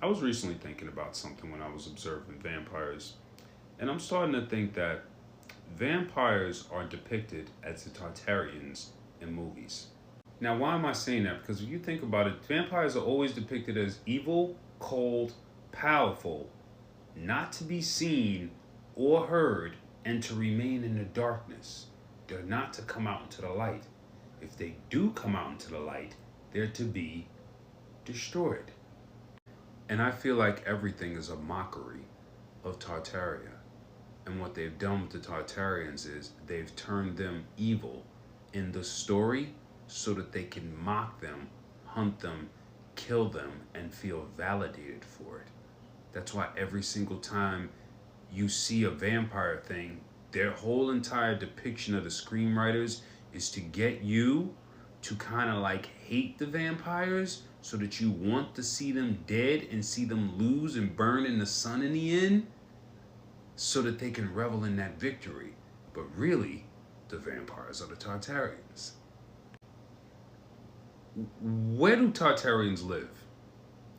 I was recently thinking about something when I was observing vampires, and I'm starting to think that vampires are depicted as the Tartarians in movies. Now, why am I saying that? Because if you think about it, vampires are always depicted as evil, cold, powerful, not to be seen or heard, and to remain in the darkness. They're not to come out into the light. If they do come out into the light, they're to be destroyed. And I feel like everything is a mockery of Tartaria. And what they've done with the Tartarians is they've turned them evil in the story so that they can mock them, hunt them, kill them, and feel validated for it. That's why every single time you see a vampire thing, their whole entire depiction of the screenwriters is to get you to kind of like hate the vampires so that you want to see them dead and see them lose and burn in the sun in the end so that they can revel in that victory. But really, the vampires are the Tartarians. Where do Tartarians live?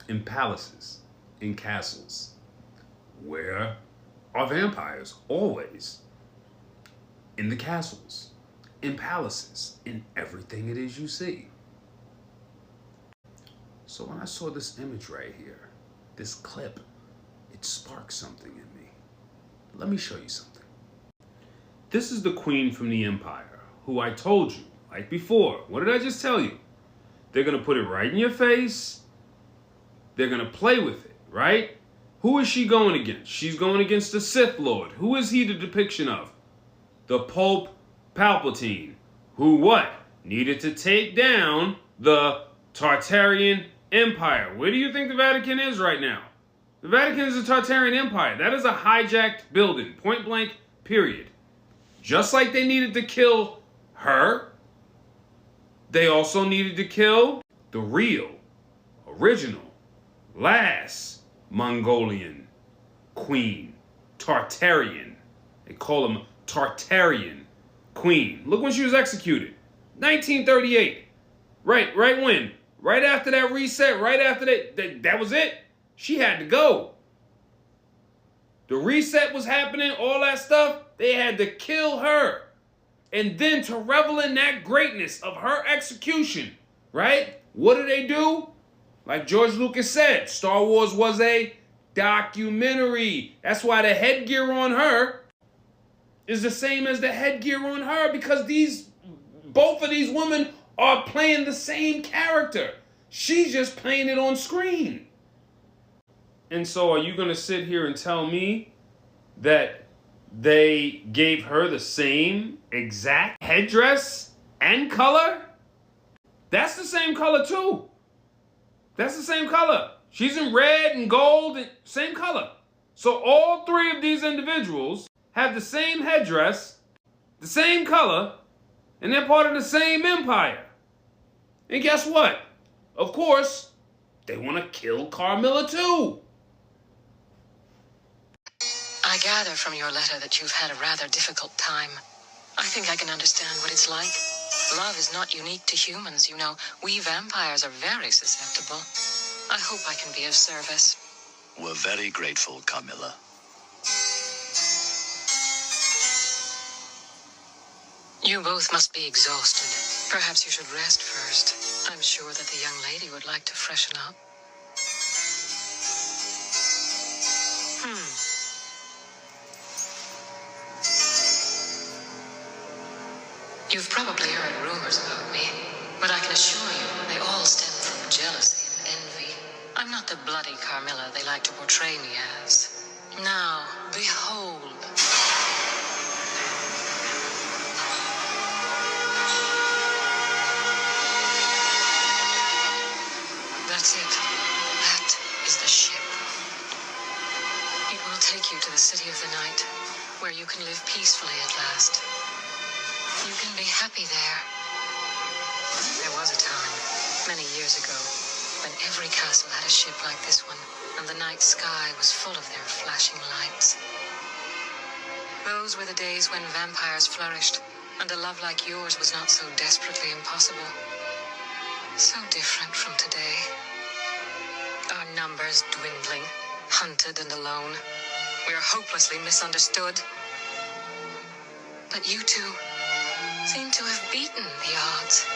In palaces, in castles. Where are vampires? Always. In the castles, in palaces, in everything it is you see. So when I saw this image right here, this clip, it sparked something in me. Let me show you something. This is the queen from the empire, who I told you, like before. What did I just tell you? They're going to put it right in your face. They're going to play with it, right? Who is she going against? She's going against the Sith Lord. Who is he the depiction of? The Pope Palpatine, who what? Needed to take down the Tartarian Empire. Where do you think the Vatican is right now? The Vatican is the Tartarian Empire. That is a hijacked building, point blank, period. Just like they needed to kill her, they also needed to kill the real, original, last Mongolian queen, Tartarian. They call them Tartarian queen. Look when she was executed. 1938. Right when? Right after that reset, right after that was it. She had to go. The reset was happening, all that stuff. They had to kill her. And then to revel in that greatness of her execution, right? What do? Like George Lucas said, Star Wars was a documentary. That's why the headgear on her is the same as the headgear on her, because both of these women are playing the same character. She's just playing it on screen. And so are you going to sit here and tell me that they gave her the same exact headdress and color? That's the same color too. That's the same color. She's in red and gold, and same color. So all three of these individuals have the same headdress, the same color, and they're part of the same empire. And guess what? Of course, they want to kill Carmilla too. I gather from your letter that you've had a rather difficult time. I think I can understand what it's like. Love is not unique to humans, you know. We vampires are very susceptible. I hope I can be of service. We're very grateful, Carmilla. You both must be exhausted. Perhaps you should rest first. I'm sure that the young lady would like to freshen up. You've probably heard rumors about me, but I can assure you they all stem from jealousy and envy. I'm not the bloody Carmilla they like to portray me as. Now, behold. That's it. That is the ship. It will take you to the city of the night, where you can live peacefully at last. You can be happy there. There was a time, many years ago, when every castle had a ship like this one, and the night sky was full of their flashing lights. Those were the days when vampires flourished, and a love like yours was not so desperately impossible. So different from today. Our numbers dwindling, hunted and alone. We're hopelessly misunderstood. But you two seem to have beaten the odds.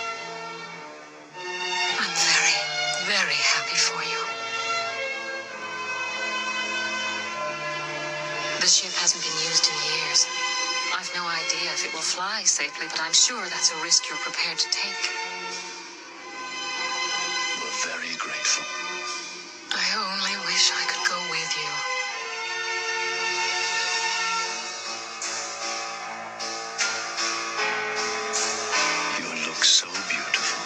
I'm very, very happy for you. The ship hasn't been used in years. I've no idea if it will fly safely, but I'm sure that's a risk you're prepared to take. We're very grateful. I only wish I could go with you. You look so beautiful.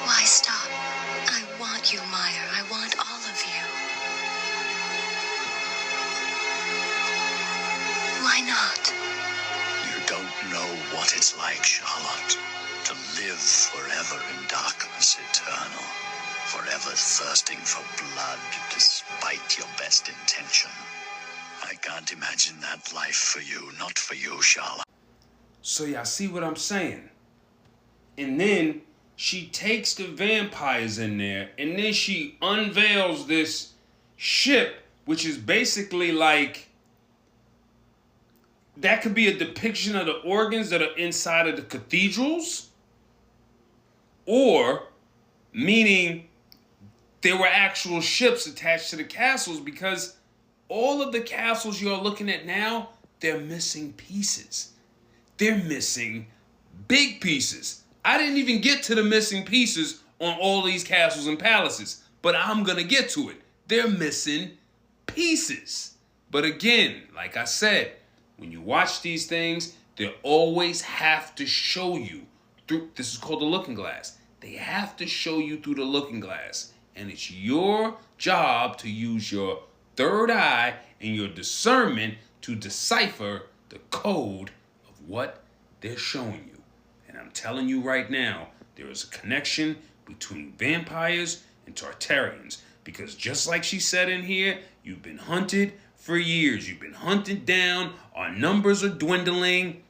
Why stop? I want you, Meyer. I want all of you. Why not? You don't know what it's like, Charlotte, to live forever in darkness eternal, forever thirsting for blood despite your best intention. I can't imagine that life for you, not for you, Charlotte. So y'all see what I'm saying? And then she takes the vampires in there, and then she unveils this ship, which is basically like, that could be a depiction of the organs that are inside of the cathedrals, or meaning there were actual ships attached to the castles, because all of the castles you're looking at now, they're missing pieces. They're missing big pieces. I didn't even get to the missing pieces on all these castles and palaces, but I'm going to get to it. They're missing pieces. But again, like I said, when you watch these things, they always have to show you through, this is called the looking glass. They have to show you through the looking glass. And it's your job to use your third eye and your discernment to decipher the code of what they're showing you. And I'm telling you right now, there is a connection between vampires and Tartarians. Because just like she said in here, you've been hunted for years. You've been hunted down. Our numbers are dwindling.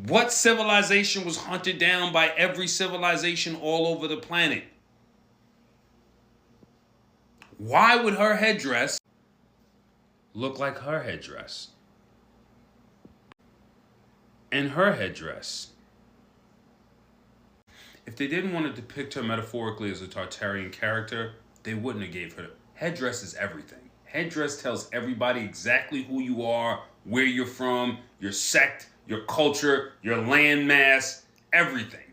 What civilization was hunted down by every civilization all over the planet? Why would her headdress look like her headdress? And her headdress. If they didn't want to depict her metaphorically as a Tartarian character, they wouldn't have gave her. Headdress is everything. Headdress tells everybody exactly who you are, where you're from, your sect, your culture, your landmass, everything.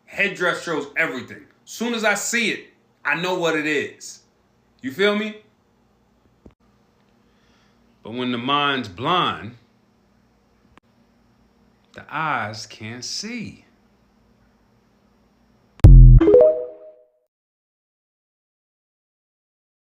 Headdress shows everything. Soon as I see it, I know what it is. You feel me? But when the mind's blind, the eyes can't see.